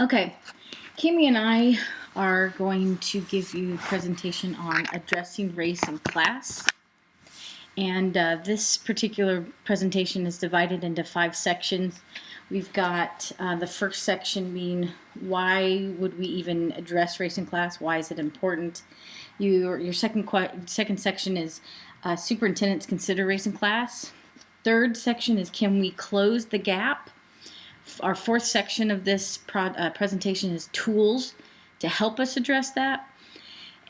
Okay, Kimmy and I are going to give you a presentation on addressing race in class. And this particular presentation is divided into 5 sections. We've got the first section being why would we even address race in class? Why is it important? Your second section is superintendents consider race in class. Third section is can we close the gap? Our fourth section of this presentation is tools to help us address that.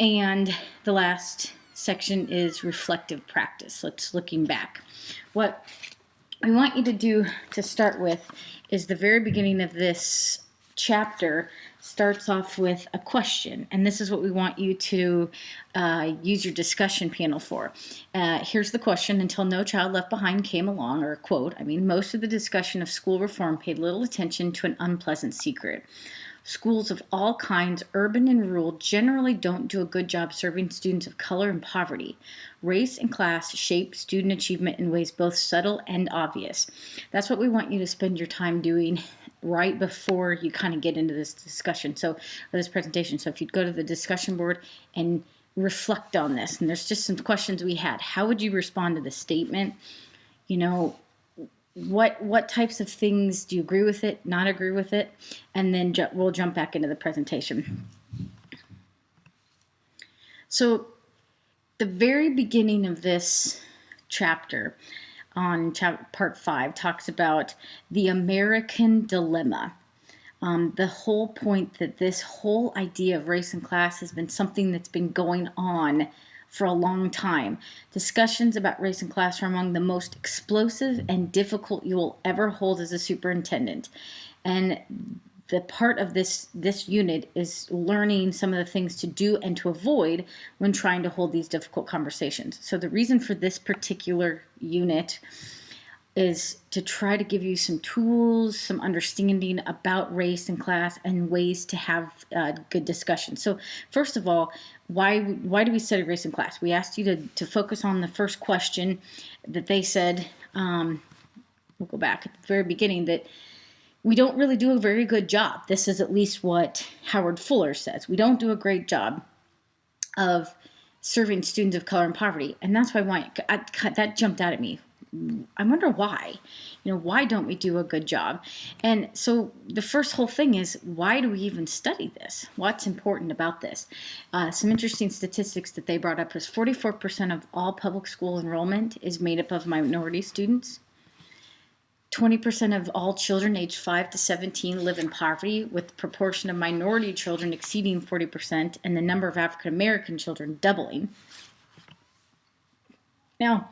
And the last section is reflective practice. Let's looking back. What I want you to do to start with is the very beginning of this chapter starts off with a question, and this is what we want you to use your discussion panel for. Here's the question: until No Child Left Behind came along, or quote, most of the discussion of school reform paid little attention to an unpleasant secret. Schools of all kinds, urban and rural, generally don't do a good job serving students of color and poverty. Race and class shape student achievement in ways both subtle and obvious. That's what we want you to spend your time doing right before you kind of get into this discussion, or this presentation. So if you'd go to the discussion board and reflect on this, and there's just some questions we had. How would you respond to the statement? What types of things do you agree with it, not agree with it? And then we'll jump back into the presentation. So the very beginning of this chapter on part 5 talks about the American dilemma. The whole point that this whole idea of race and class has been something that's been going on for a long time. Discussions about race and class are among the most explosive and difficult you will ever hold as a superintendent. And the part of this unit is learning some of the things to do and to avoid when trying to hold these difficult conversations. So the reason for this particular unit is to try to give you some tools, some understanding about race and class, and ways to have good discussion. So first of all, why do we study race and class? We asked you to focus on the first question that they said, we'll go back at the very beginning, that we don't really do a very good job. This is at least what Howard Fuller says. We don't do a great job of serving students of color and poverty. And that's why that jumped out at me. I wonder why. Why don't we do a good job? And so the first whole thing is, why do we even study this? What's important about this? Some interesting statistics that they brought up is 44% of all public school enrollment is made up of minority students. 20% of all children aged 5 to 17 live in poverty, with the proportion of minority children exceeding 40% and the number of African American children doubling. Now,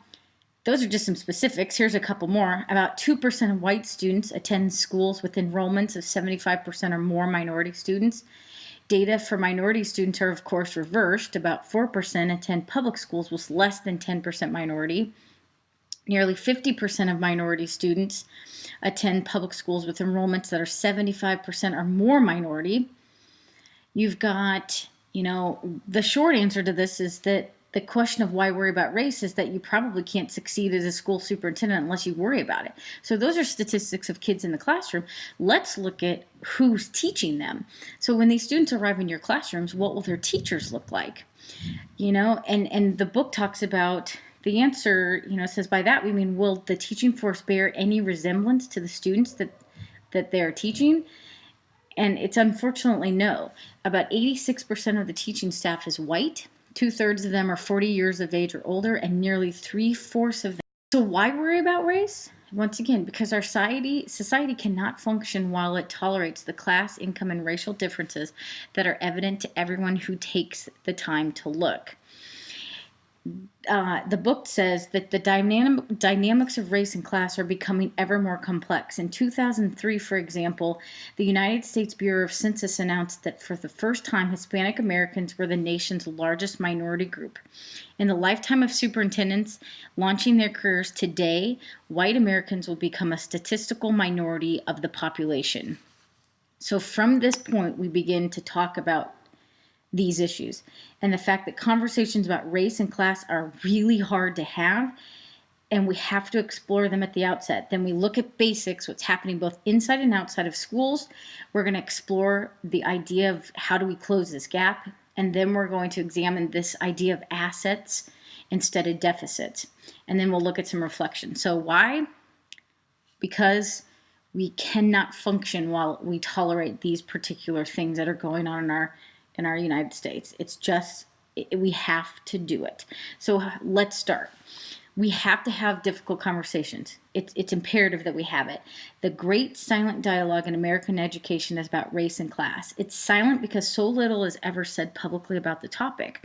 those are just some specifics. Here's a couple more. About 2% of white students attend schools with enrollments of 75% or more minority students. Data for minority students are, of course, reversed. About 4% attend public schools with less than 10% minority. Nearly 50% of minority students attend public schools with enrollments that are 75% or more minority. You've got, the short answer to this is that the question of why worry about race is that you probably can't succeed as a school superintendent unless you worry about it. So those are statistics of kids in the classroom. Let's look at who's teaching them. So when these students arrive in your classrooms, what will their teachers look like? And the book talks about the answer, says by that we mean, will the teaching force bear any resemblance to the students that they're teaching? And it's unfortunately no. About 86% of the teaching staff is white. 2/3 of them are 40 years of age or older, and nearly 3/4 of them. So why worry about race? Once again, because our society cannot function while it tolerates the class, income, and racial differences that are evident to everyone who takes the time to look. The book says that the dynamics of race and class are becoming ever more complex. In 2003, for example, the United States Bureau of Census announced that for the first time, Hispanic Americans were the nation's largest minority group. In the lifetime of superintendents launching their careers today, white Americans will become a statistical minority of the population. So from this point, we begin to talk about these issues, and the fact that conversations about race and class are really hard to have and we have to explore them at the outset. Then we look at basics, what's happening both inside and outside of schools. We're going to explore the idea of how do we close this gap, and then we're going to examine this idea of assets instead of deficits. And then we'll look at some reflection. So why? Because we cannot function while we tolerate these particular things that are going on in our United States. It's just, we have to do it. So let's start. We have to have difficult conversations. It's imperative that we have it. The great silent dialogue in American education is about race and class. It's silent because so little is ever said publicly about the topic.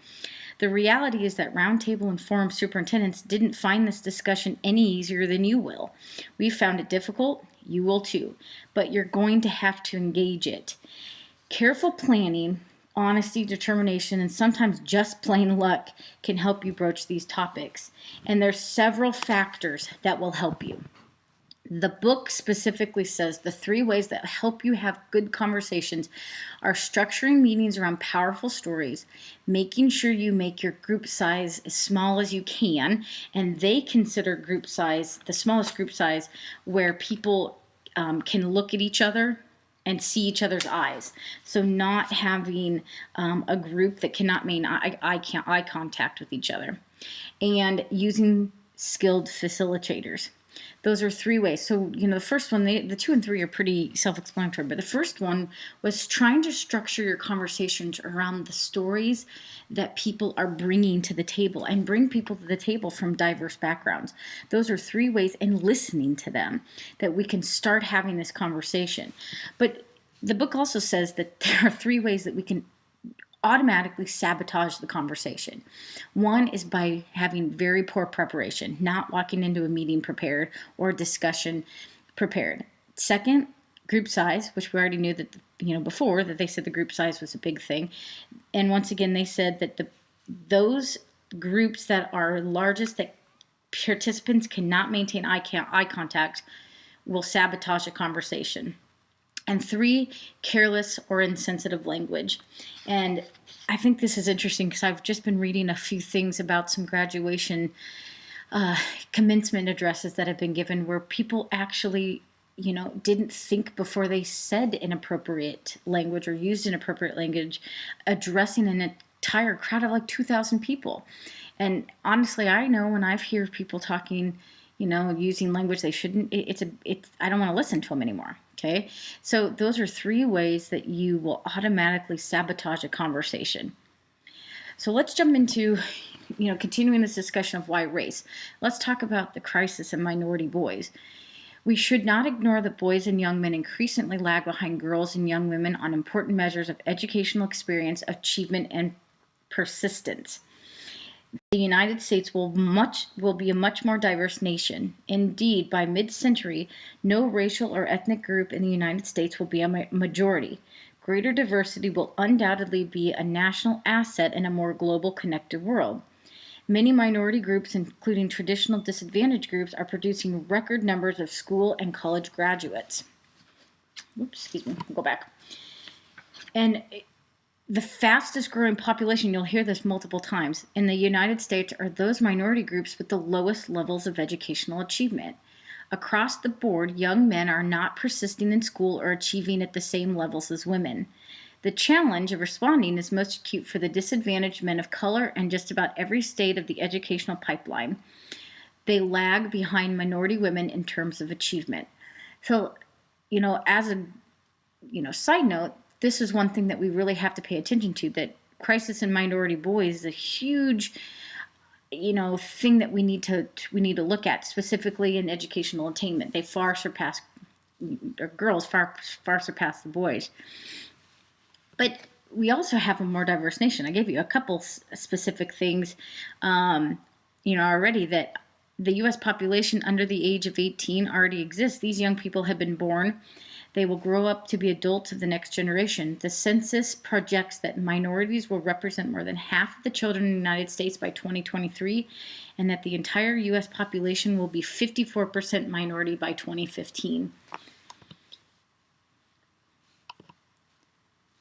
The reality is that roundtable and forum superintendents didn't find this discussion any easier than you will. We found it difficult. You will too. But you're going to have to engage it. Careful planning, honesty, determination, and sometimes just plain luck can help you broach these topics. And there's several factors that will help you. The book specifically says the 3 ways that help you have good conversations are structuring meetings around powerful stories, making sure you make your group size as small as you can, and they consider group size, the smallest group size, where people can look at each other and see each other's eyes. So not having a group that cannot maintain eye contact with each other. And using skilled facilitators. Those are 3 ways. So, the first one, the 2 and 3 are pretty self-explanatory, but the first one was trying to structure your conversations around the stories that people are bringing to the table and bring people to the table from diverse backgrounds. Those are 3 ways, and listening to them, that we can start having this conversation. But the book also says that there are 3 ways that we can automatically sabotage the conversation. One is by having very poor preparation, not walking into a meeting prepared or a discussion prepared. Second, group size, which we already knew that, before that they said the group size was a big thing. And once again, they said that those groups that are largest, that participants cannot maintain eye contact, will sabotage a conversation. And 3, careless or insensitive language. And I think this is interesting because I've just been reading a few things about some graduation commencement addresses that have been given where people actually, didn't think before they said inappropriate language or used inappropriate language, addressing an entire crowd of like 2,000 people. And honestly, I know when I've heard people talking, using language they shouldn't, I don't want to listen to them anymore. Okay, so those are 3 ways that you will automatically sabotage a conversation. So let's jump into, continuing this discussion of why race. Let's talk about the crisis in minority boys. We should not ignore that boys and young men increasingly lag behind girls and young women on important measures of educational experience, achievement, and persistence. The United States will be a much more diverse nation. Indeed, by mid-century, no racial or ethnic group in the United States will be a majority. Greater diversity will undoubtedly be a national asset in a more global, connected world. Many minority groups, including traditional disadvantaged groups, are producing record numbers of school and college graduates. Oops, excuse me, I'll go back. And the fastest growing population, you'll hear this multiple times, in the United States are those minority groups with the lowest levels of educational achievement. Across the board, young men are not persisting in school or achieving at the same levels as women. The challenge of responding is most acute for the disadvantaged men of color and just about every state of the educational pipeline. They lag behind minority women in terms of achievement. So, as a, side note, this is one thing that we really have to pay attention to, that crisis in minority boys is a huge, thing that we need to look at, specifically in educational attainment. They far surpass, or girls far surpass the boys. But we also have a more diverse nation. I gave you a couple specific things, already, that the U.S. population under the age of 18 already exists. These young people have been born. They will grow up to be adults of the next generation. The census projects that minorities will represent more than half of the children in the United States by 2023, and that the entire U.S. population will be 54% minority by 2015.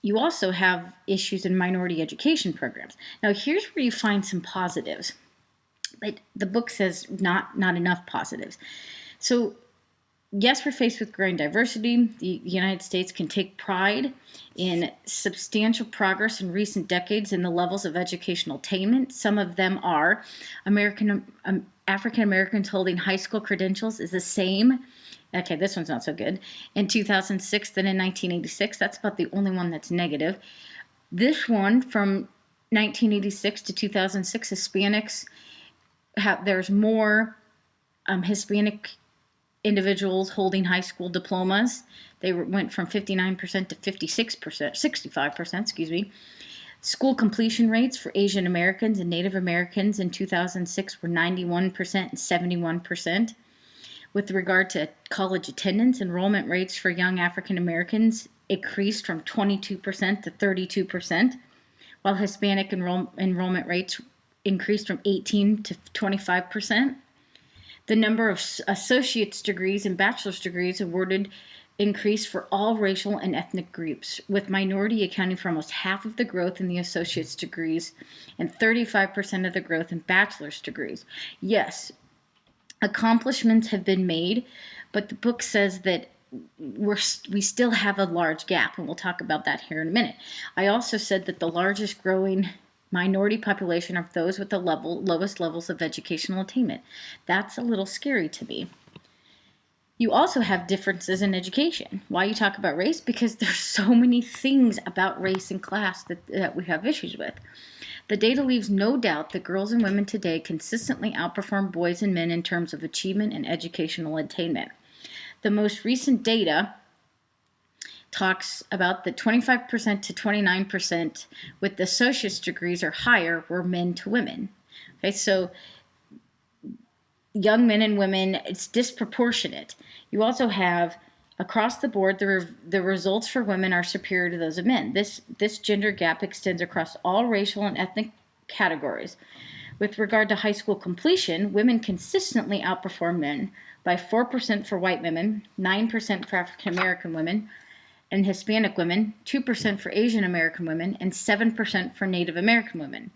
You also have issues in minority education programs. Now, here's where you find some positives. But the book says not enough positives. So yes, we're faced with growing diversity. The United States can take pride in substantial progress in recent decades in the levels of educational attainment. Some of them are African Americans holding high school credentials is the same. Okay, this one's not so good. In 2006 than in 1986. That's about the only one that's negative. This one from 1986 to 2006, Hispanics there's more Hispanic individuals holding high school diplomas. They went from 59% to 56%, 65%, excuse me. School completion rates for Asian Americans and Native Americans in 2006 were 91% and 71%. With regard to college attendance, enrollment rates for young African Americans increased from 22% to 32%, while Hispanic enrollment rates increased from 18 to 25%. The number of associate's degrees and bachelor's degrees awarded increased for all racial and ethnic groups, with minority accounting for almost half of the growth in the associate's degrees and 35% of the growth in bachelor's degrees. Yes, accomplishments have been made, but the book says that we still have a large gap, and we'll talk about that here in a minute. I also said that the largest growing minority population are those with the lowest levels of educational attainment. That's a little scary to me. You also have differences in education. Why you talk about race? Because there's so many things about race and class that we have issues with. The data leaves no doubt that girls and women today consistently outperform boys and men in terms of achievement and educational attainment. The most recent data talks about the 25% to 29% with the associate's degrees or higher were men to women. Okay, so young men and women, it's disproportionate. You also have across the board, the results for women are superior to those of men. This gender gap extends across all racial and ethnic categories. With regard to high school completion, women consistently outperform men by 4% for white women, 9% for African American women, and Hispanic women, 2% for Asian American women, and 7% for Native American women.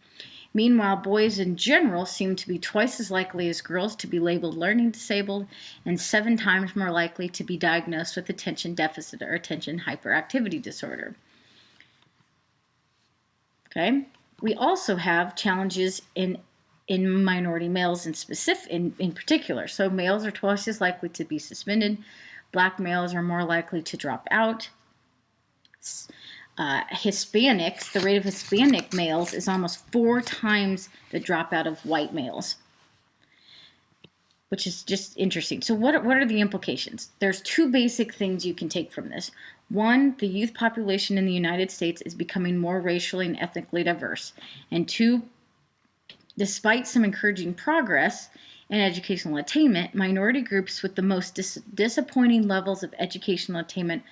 Meanwhile, boys in general seem to be twice as likely as girls to be labeled learning disabled and 7 times more likely to be diagnosed with attention deficit or attention hyperactivity disorder. Okay? We also have challenges in minority males in particular. So males are twice as likely to be suspended. Black males are more likely to drop out. Hispanics, the rate of Hispanic males is almost 4 times the dropout of white males, which is just interesting. So what are the implications? There's 2 basic things you can take from this. One, the youth population in the United States is becoming more racially and ethnically diverse. And 2, despite some encouraging progress in educational attainment, minority groups with the most disappointing levels of educational attainment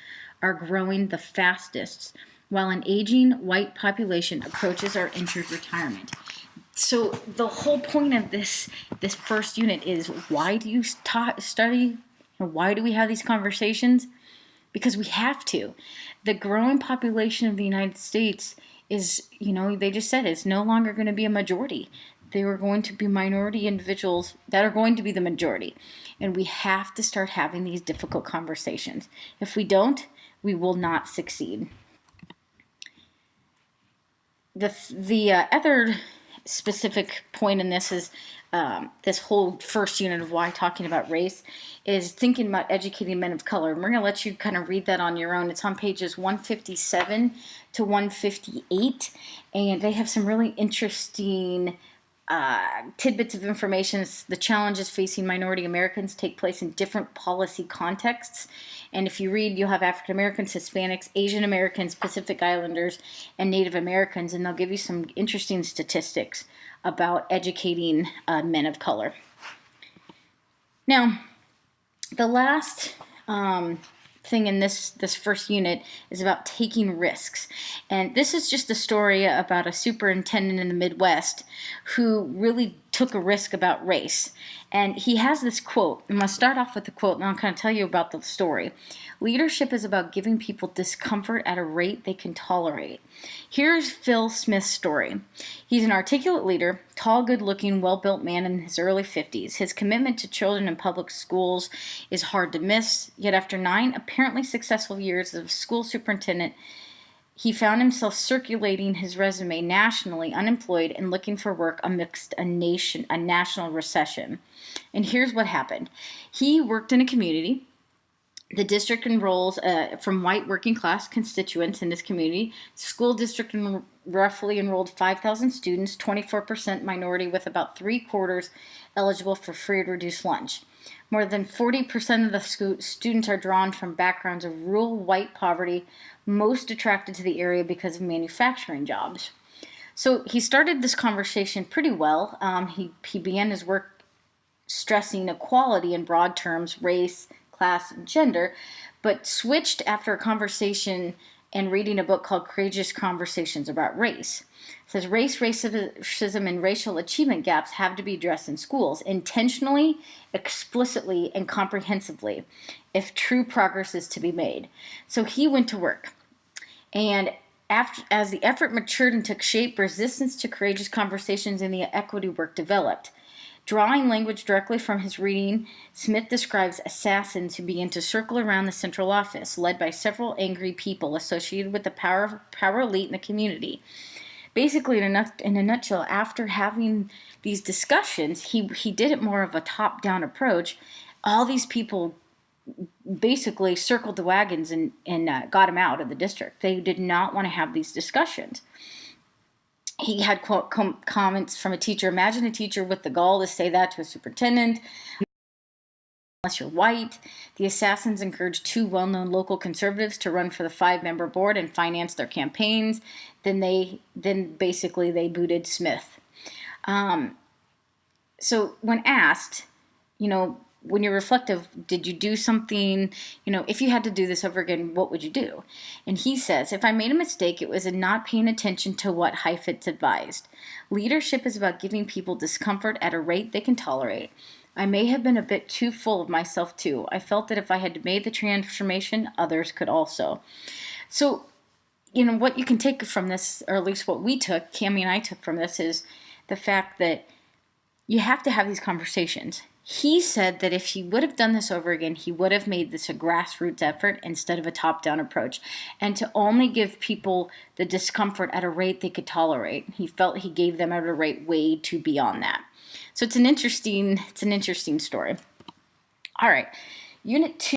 are growing the fastest, while an aging white population approaches or enters retirement. So the whole point of this first unit is, why do you study? Or why do we have these conversations? Because we have to. The growing population of the United States is, they just said it's no longer going to be a majority. There are going to be minority individuals that are going to be the majority. And we have to start having these difficult conversations. If we don't, we will not succeed. The other specific point in this is this whole first unit of why talking about race is thinking about educating men of color. And we're going to let you kind of read that on your own. It's on pages 157 to 158. And they have some really interesting tidbits of information. The challenges facing minority Americans take place in different policy contexts. And if you read, you'll have African Americans, Hispanics, Asian Americans, Pacific Islanders, and Native Americans. And they'll give you some interesting statistics about educating men of color. Now, the last thing in this first unit is about taking risks. And this is just a story about a superintendent in the Midwest who really took a risk about race. And he has this quote. I'm going to start off with the quote, and I'll kind of tell you about the story. Leadership is about giving people discomfort at a rate they can tolerate. Here's Phil Smith's story. He's an articulate leader, tall, good-looking, well-built man in his early 50s. His commitment to children in public schools is hard to miss, yet after 9 apparently successful years as a school superintendent, he found himself circulating his resume nationally, unemployed, and looking for work amidst a national recession. And here's what happened. He worked in a community. The district enrolls from white working class constituents in this community. School district roughly enrolled 5,000 students, 24% minority, with about 3/4 eligible for free or reduced lunch. More than 40% of the students are drawn from backgrounds of rural white poverty, most attracted to the area because of manufacturing jobs. So he started this conversation pretty well. He began his work stressing equality in broad terms, race, class, and gender, but switched after a conversation and reading a book called Courageous Conversations about Race. It says race, racism, and racial achievement gaps have to be addressed in schools intentionally, explicitly, and comprehensively if true progress is to be made. So he went to work. And as the effort matured and took shape, resistance to courageous conversations and the equity work developed. Drawing language directly from his reading, Smith describes assassins who began to circle around the central office, led by several angry people associated with the power elite in the community. Basically, in a nutshell, after having these discussions, he did it more of a top-down approach. All these people basically circled the wagons and got him out of the district. They did not want to have these discussions. He had quote comments from a teacher. Imagine a teacher with the gall to say that to a superintendent. Unless you're white. The assassins encouraged 2 well-known local conservatives to run for the 5-member board and finance their campaigns. Then basically they booted Smith. So when asked, when you're reflective, did you do something, if you had to do this over again, what would you do? And he says, if I made a mistake, it was in not paying attention to what Heifetz advised. Leadership is about giving people discomfort at a rate they can tolerate. I may have been a bit too full of myself too. I felt that if I had made the transformation, others could also. So, what you can take from this, or at least what we took, Cammie and I took from this, is the fact that you have to have these conversations. He said that if he would have done this over again, he would have made this a grassroots effort instead of a top-down approach, and to only give people the discomfort at a rate they could tolerate. He felt he gave them at a rate way too beyond that. So it's an interesting story. All right, Unit 2.